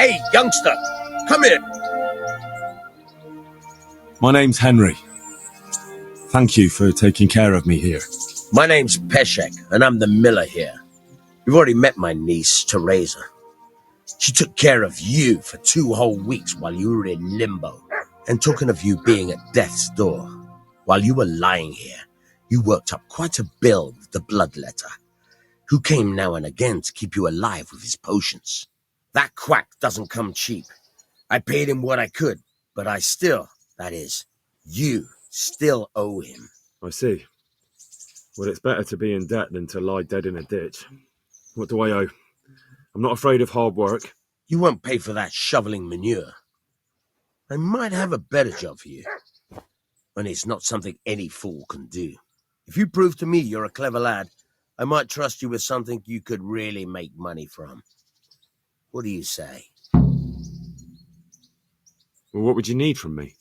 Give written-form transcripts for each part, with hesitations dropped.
Hey, youngster, come here. My name's Henry. Thank you for taking care of me here. My name's Peshek, and I'm the miller here. You've already met my niece, Teresa. She took care of you for 2 whole weeks while you were in limbo. And talking of you being at death's door, while you were lying here, you worked up quite a bill with the bloodletter, who came now and again to keep you alive with his potions. That quack doesn't come cheap. I paid him what I could, but I still, that is, you still owe him. I see. Well, it's better to be in debt than to lie dead in a ditch. What do I owe? I'm not afraid of hard work. You won't pay for that shoveling manure. I might have a better job for you, and it's not something any fool can do. If you prove to me you're a clever lad, I might trust you with something you could really make money from. What do you say? Well, what would you need from me?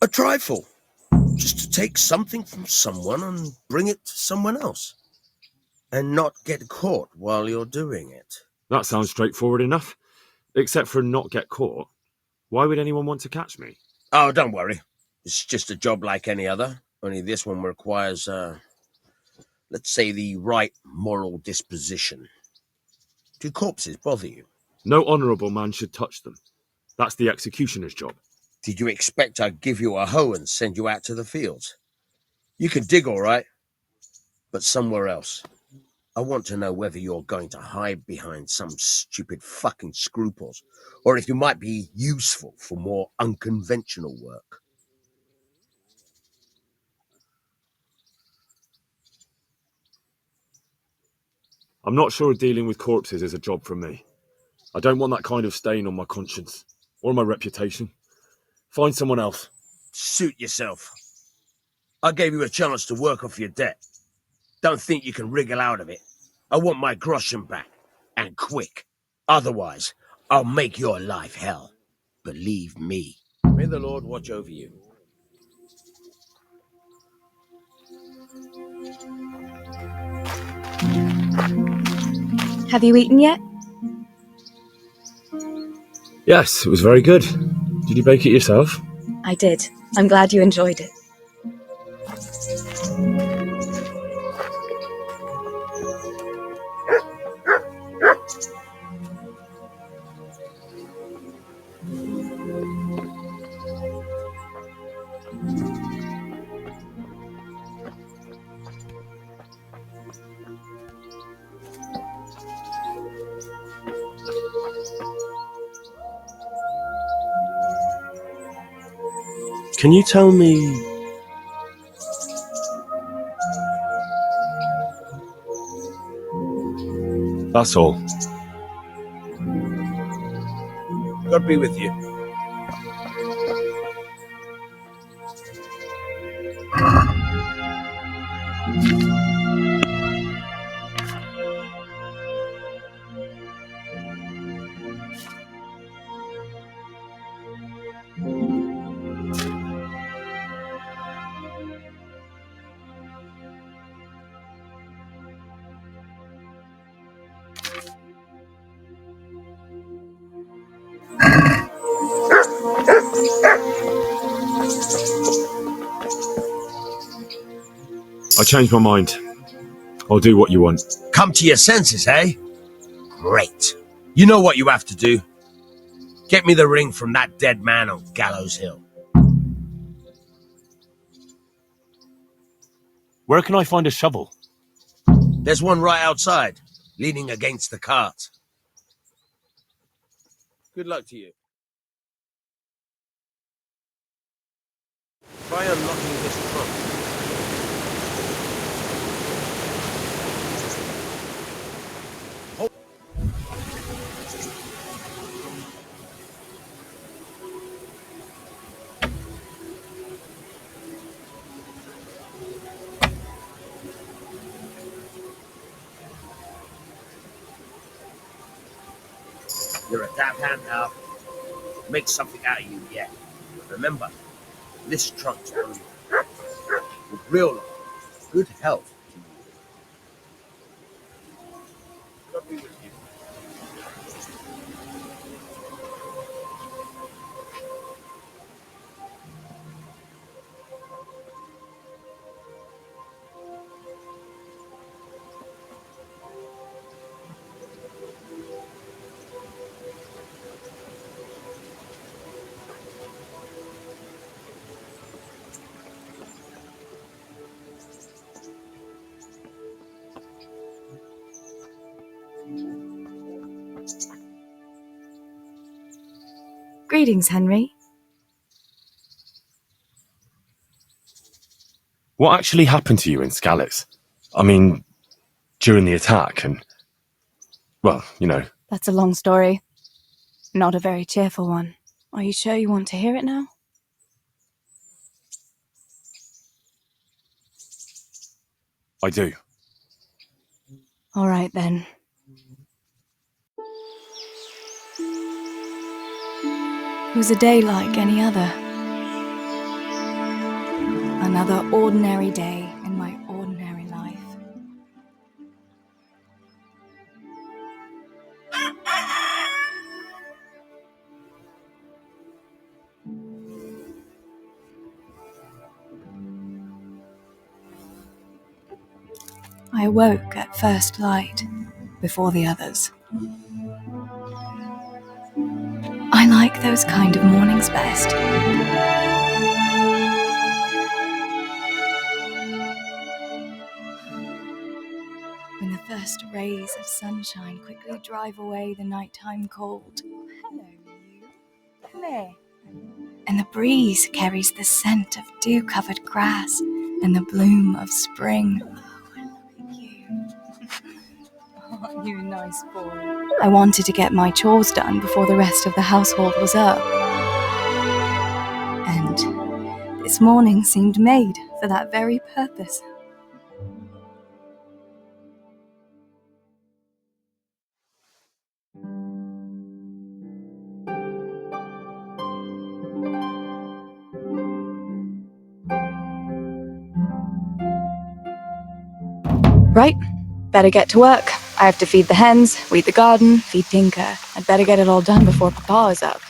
A trifle. Just to take something from someone and bring it to someone else. And not get caught while you're doing it. That sounds straightforward enough. Except for not get caught. Why would anyone want to catch me? Oh, don't worry. It's just a job like any other. Only this one requires, let's say, the right moral disposition. Do corpses bother you? No honourable man should touch them. That's the executioner's job. Did you expect I'd give you a hoe and send you out to the fields? You can dig all right, but somewhere else. I want to know whether you're going to hide behind some stupid fucking scruples, or if you might be useful for more unconventional work. I'm not sure dealing with corpses is a job for me. I don't want that kind of stain on my conscience, or my reputation. Find someone else. Suit yourself. I gave you a chance to work off your debt. Don't think you can wriggle out of it. I want my groschen back, and quick. Otherwise, I'll make your life hell. Believe me. May the Lord watch over you. Have you eaten yet? Yes, it was very good. Did you bake it yourself? I did. I'm glad you enjoyed it. Can you tell me... That's all. God be with you. I changed my mind. I'll do what you want. Come to your senses, eh? Great. You know what you have to do. Get me the ring from that dead man on Gallows Hill. Where can I find a shovel? There's one right outside, leaning against the cart. Good luck to you. Try unlocking this trunk. You're a damn hand now. Make something out of you yet. Remember, this trunk's for you. With real love, good health to you. God be with you. Greetings, Henry. What actually happened to you in Scalitz? I mean, during the attack and... well, you know. That's a long story. Not a very cheerful one. Are you sure you want to hear it now? I do. All right, then. It was a day like any other. Another ordinary day in my ordinary life. I awoke at first light, before the others. I like those kind of mornings best. When the first rays of sunshine quickly drive away the nighttime cold. Hello, you. Come here. And the breeze carries the scent of dew-covered grass and the bloom of spring. Oh, look at you. Aren't you a nice boy? I wanted to get my chores done before the rest of the household was up. And this morning seemed made for that very purpose. Right, better get to work. I have to feed the hens, weed the garden, feed Tinker. I'd better get it all done before Papa is up.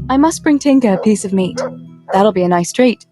I must bring Tinker a piece of meat. That'll be a nice treat.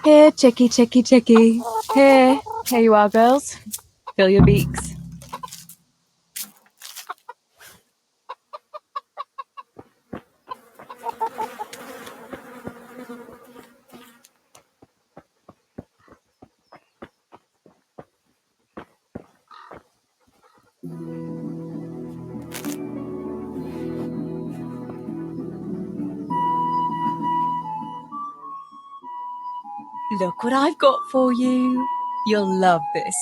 Here, chickie, chickie, chickie. Here you are, girls. Fill your beaks. Look what I've got for you. You'll love this.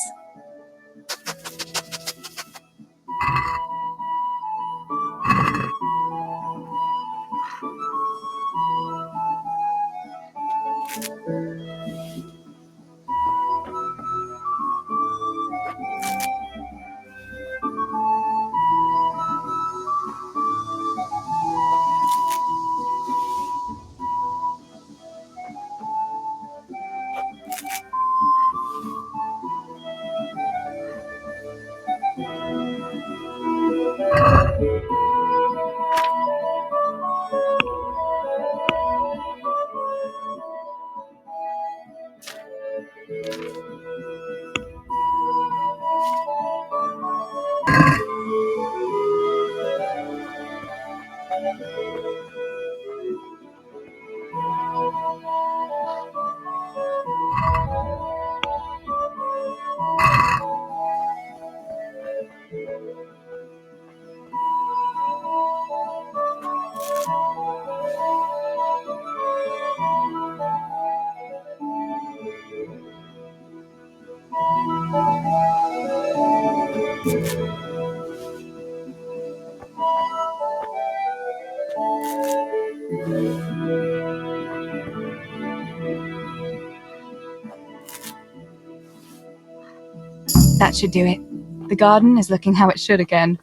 That should do it. The garden is looking how it should again.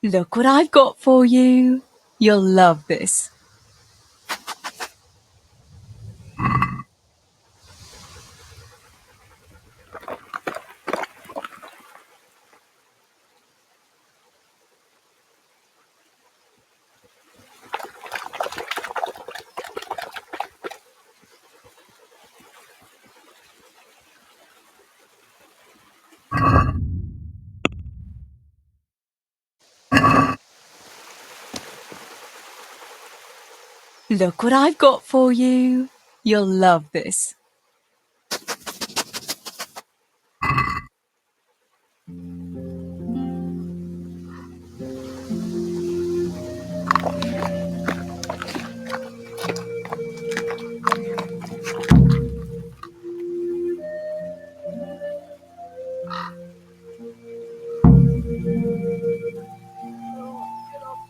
Look what I've got for you. You'll love this. Look what I've got for you. You'll love this.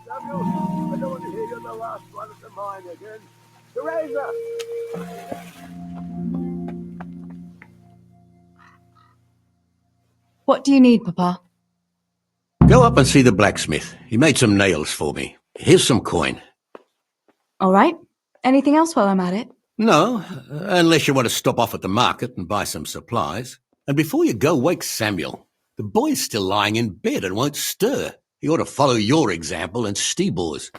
Samuel, I don't want to hear you're the last one at the mine again. Teresa! What do you need, Papa? Go up and see the blacksmith. He made some nails for me. Here's some coin. All right. Anything else while I'm at it? No, unless you want to stop off at the market and buy some supplies. And before you go, wake Samuel. The boy's still lying in bed and won't stir. He ought to follow your example and Stebor's.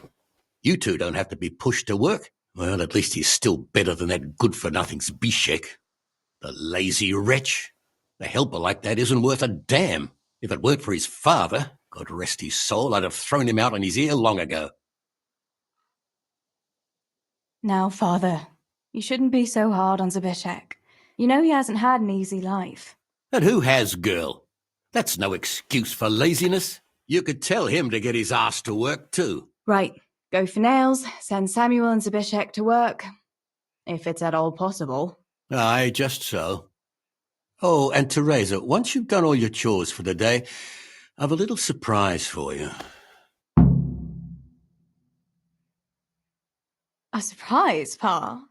You two don't have to be pushed to work. Well, at least he's still better than that good-for-nothing Zbyszek. The lazy wretch. A helper like that isn't worth a damn. If it weren't for his father, God rest his soul, I'd have thrown him out on his ear long ago. Now, Father, you shouldn't be so hard on Zbyszek. You know he hasn't had an easy life. And who has, girl? That's no excuse for laziness. You could tell him to get his ass to work, too. Right. Go for nails, send Samuel and Zbyszek to work. If it's at all possible. Aye, just so. Oh, and Teresa, once you've done all your chores for the day, I've a little surprise for you. A surprise, Pa?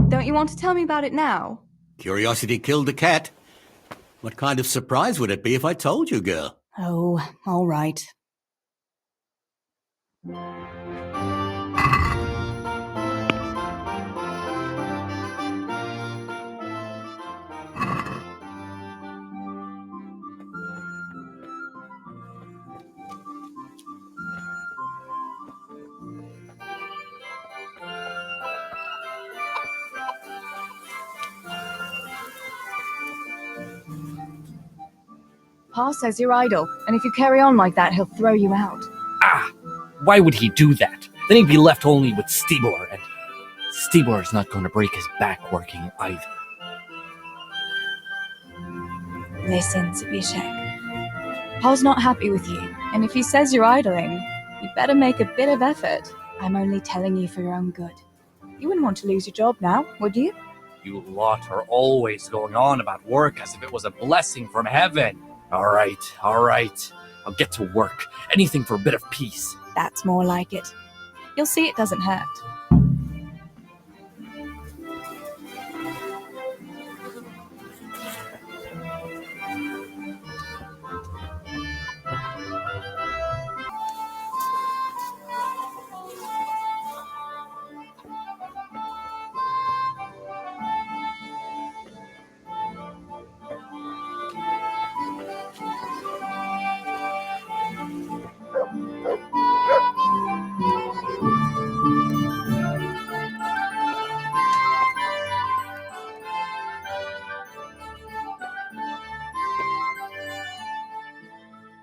Don't you want to tell me about it now? Curiosity killed the cat. What kind of surprise would it be if I told you, girl? Oh, all right. Pa says you're idle, and if you carry on like that, he'll throw you out. Ah! Why would he do that? Then he'd be left only with Stibor, and Stibor's not going to break his back working either. Listen, Zbyszek. Pa's not happy with you, and if he says you're idling, you'd better make a bit of effort. I'm only telling you for your own good. You wouldn't want to lose your job now, would you? You lot are always going on about work as if it was a blessing from heaven. All right. I'll get to work. Anything for a bit of peace. That's more like it. You'll see it doesn't hurt.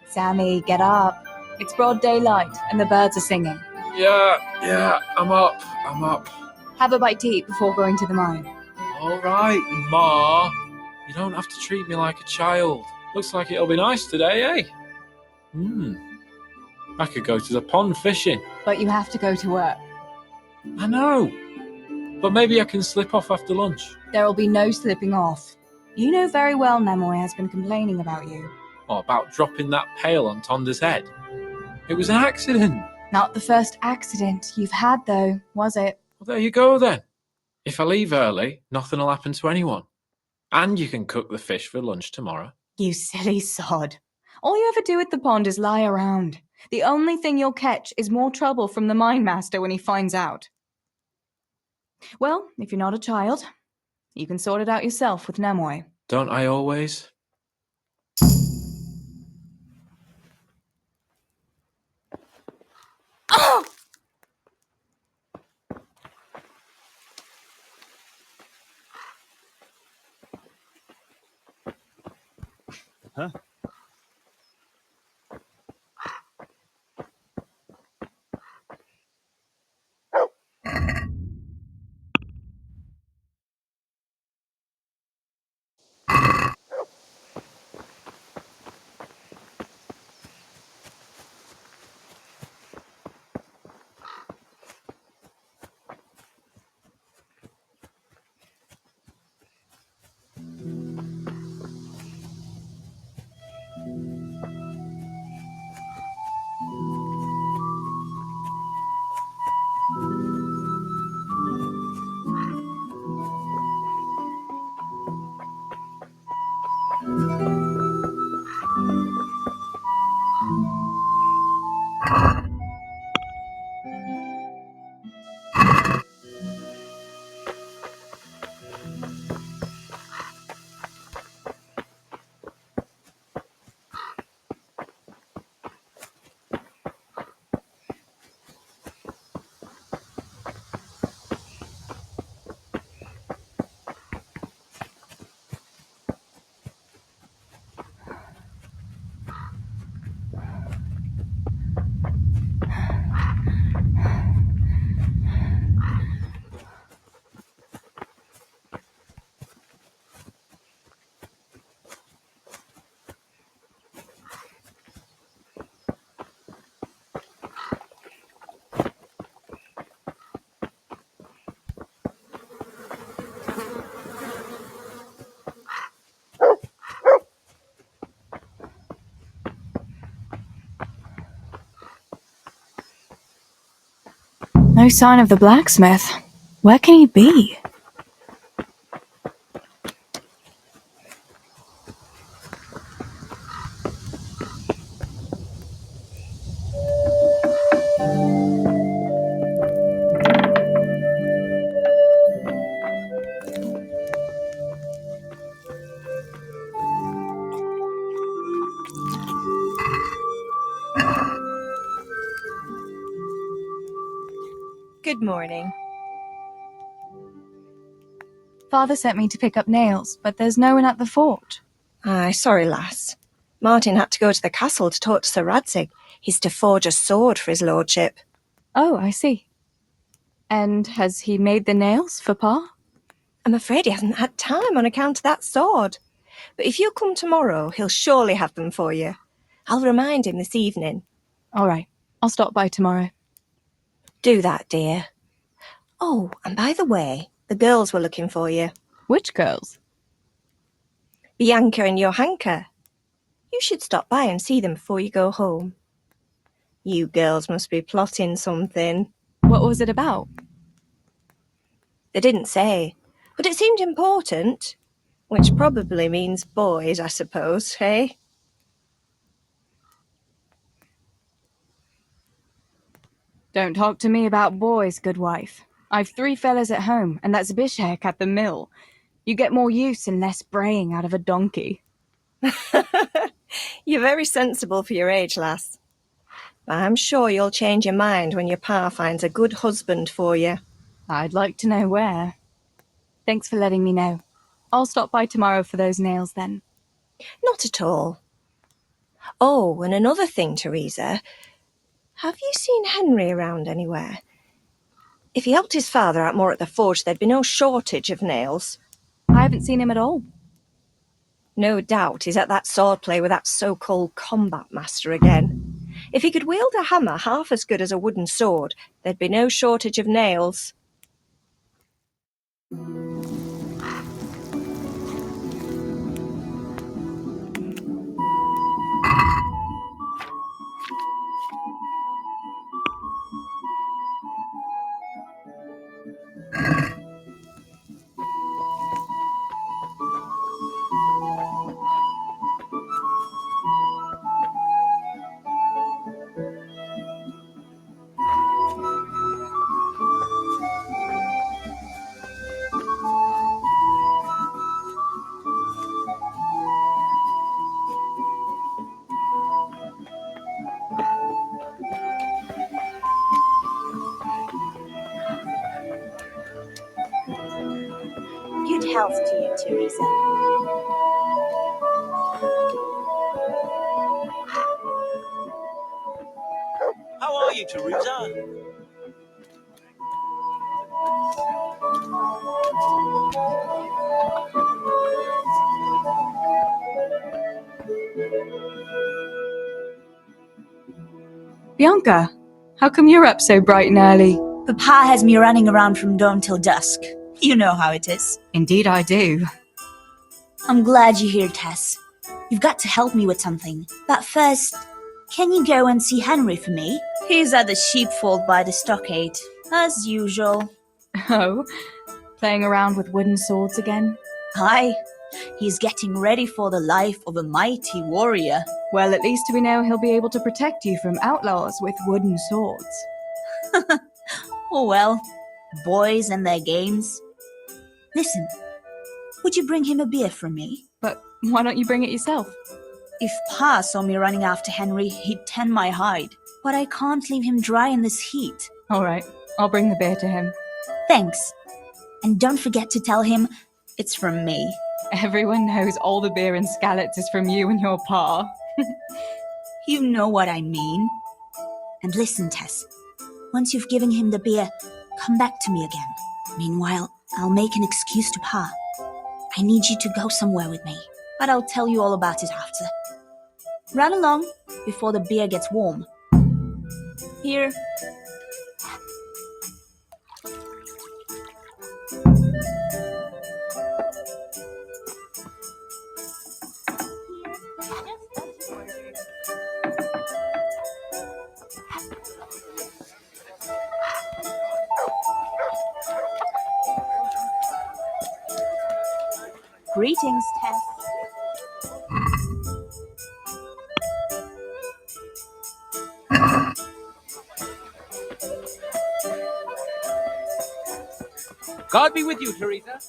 Sammy, get up. It's broad daylight, and the birds are singing. Yeah, I'm up. Have a bite to eat before going to the mine. All right, Ma. You don't have to treat me like a child. Looks like it'll be nice today, eh? I could go to the pond fishing. But you have to go to work. I know. But maybe I can slip off after lunch. There will be no slipping off. You know very well Nemoy has been complaining about you. Or about dropping that pail on Tonda's head. It was an accident. Not the first accident you've had, though, was it? Well, there you go then. If I leave early, nothing will happen to anyone. And you can cook the fish for lunch tomorrow. You silly sod. All you ever do at the pond is lie around. The only thing you'll catch is more trouble from the mine master when he finds out. Well, if you're not a child, you can sort it out yourself with Nemoy. Don't I always? Oh! Huh? No sign of the blacksmith. Where can he be? Good morning. Father sent me to pick up nails, but there's no one at the fort. Aye, sorry, lass. Martin had to go to the castle to talk to Sir Radzig. He's to forge a sword for his lordship. Oh, I see. And has he made the nails for Pa? I'm afraid he hasn't had time on account of that sword. But if you come tomorrow, he'll surely have them for you. I'll remind him this evening. All right, I'll stop by tomorrow. Do that, dear. Oh, and by the way, the girls were looking for you. Which girls? Bianca and Johanka. You should stop by and see them before you go home. You girls must be plotting something. What was it about? They didn't say, but it seemed important. Which probably means boys, I suppose, hey? Don't talk to me about boys, good wife. I've 3 fellas at home, and that's Bishek at the mill. You get more use and less braying out of a donkey. You're very sensible for your age, lass. I'm sure you'll change your mind when your pa finds a good husband for you. I'd like to know where. Thanks for letting me know. I'll stop by tomorrow for those nails then. Not at all. Oh, and another thing, Teresa. Have you seen Henry around anywhere? If he helped his father out more at the forge, there'd be no shortage of nails. I haven't seen him at all. No doubt he's at that swordplay with that so-called combat master again. If he could wield a hammer half as good as a wooden sword, there'd be no shortage of nails. Good health to you, Teresa. How are you, Teresa? Bianca, how come you're up so bright and early? Papa has me running around from dawn till dusk. You know how it is. Indeed I do. I'm glad you're here, Tess. You've got to help me with something. But first, can you go and see Henry for me? He's at the sheepfold by the stockade, as usual. Oh, playing around with wooden swords again? Aye, he's getting ready for the life of a mighty warrior. Well, at least we know he'll be able to protect you from outlaws with wooden swords. Oh well, boys and their games. Listen, would you bring him a beer from me? But why don't you bring it yourself? If Pa saw me running after Henry, he'd tan my hide. But I can't leave him dry in this heat. All right, I'll bring the beer to him. Thanks. And don't forget to tell him it's from me. Everyone knows all the beer in Skalitz is from you and your pa. You know what I mean. And listen, Tess. Once you've given him the beer, come back to me again. Meanwhile, I'll make an excuse to Pa. I need you to go somewhere with me, but I'll tell you all about it after. Run along before the beer gets warm. Here. Greetings, Tess. God be with you, Teresa.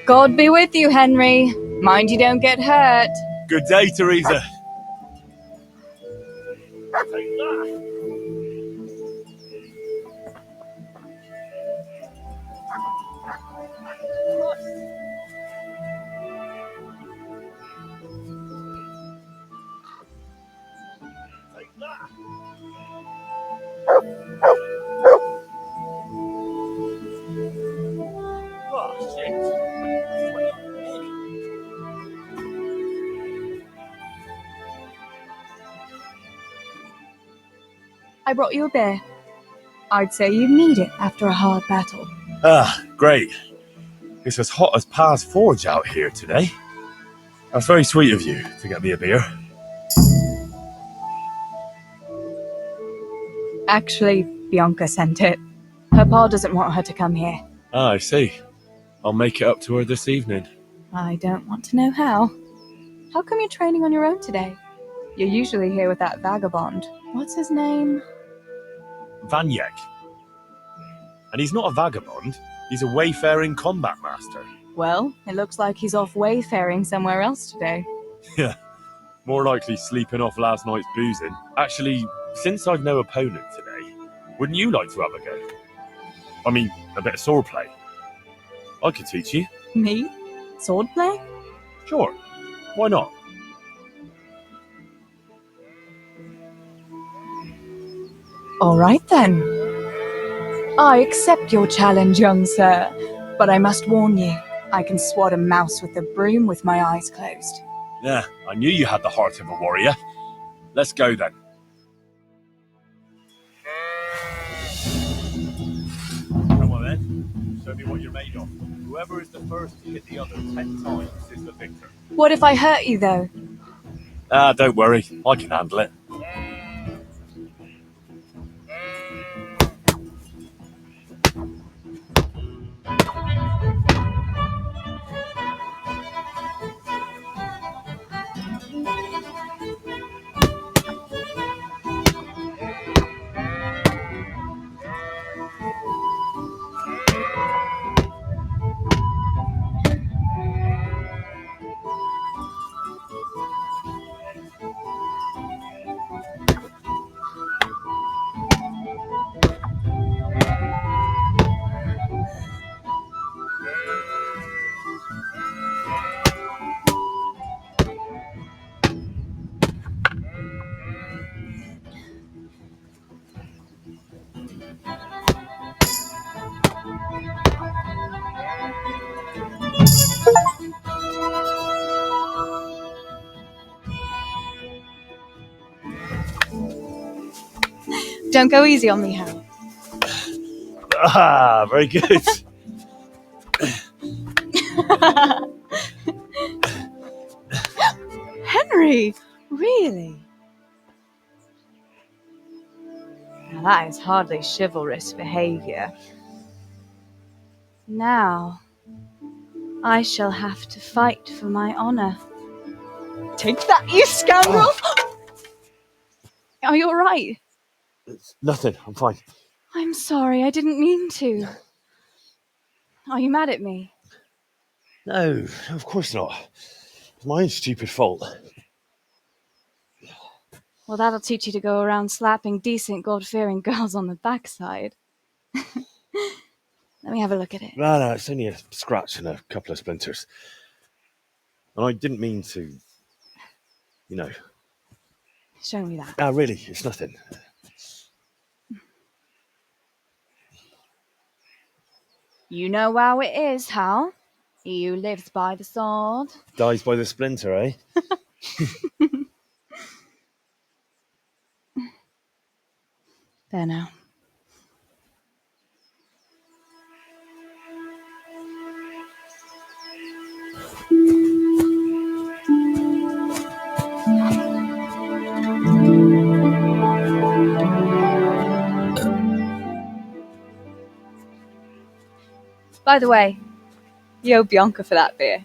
God be with you, Henry. Mind you don't get hurt. Good day, Teresa. I brought you a beer. I'd say you need it after a hard battle. Ah, great. It's as hot as Pa's Forge out here today. That's very sweet of you to get me a beer. Actually, Bianca sent it. Her pa doesn't want her to come here. Ah, I see. I'll make it up to her this evening. I don't want to know how. How come you're training on your own today? You're usually here with that vagabond. What's his name? Vanyek. And he's not a vagabond. He's a wayfaring combat master. Well, it looks like he's off wayfaring somewhere else today. Yeah, more likely sleeping off last night's boozing. Actually, since I've no opponent today, wouldn't you like to have a go? I mean, a bit of swordplay. I could teach you. Me? Swordplay? Sure. Why not? All right then. I accept your challenge, young sir, but I must warn you, I can swat a mouse with a broom with my eyes closed. Yeah, I knew you had the heart of a warrior. Let's go then. Come on then. Show me what you're made of. Whoever is the first to hit the other 10 times is the victor. What if I hurt you, though? Ah, don't worry. I can handle it. Don't go easy on me, Hal. Ah, very good. Henry! Really? Now that is hardly chivalrous behavior. Now, I shall have to fight for my honor. Take that, you scoundrel! Are you alright? It's nothing. I'm fine. I'm sorry, I didn't mean to. Are you mad at me? No, of course not. It's my own stupid fault. Well, that'll teach you to go around slapping decent, God-fearing girls on the backside. Let me have a look at it. No, it's only a scratch and a couple of splinters. And I didn't mean to, you know. Show me that. Ah, really, it's nothing. You know how it is, Hal. He who lives by the sword Dies by the splinter, eh? There now. By the way, you owe Bianca for that beer.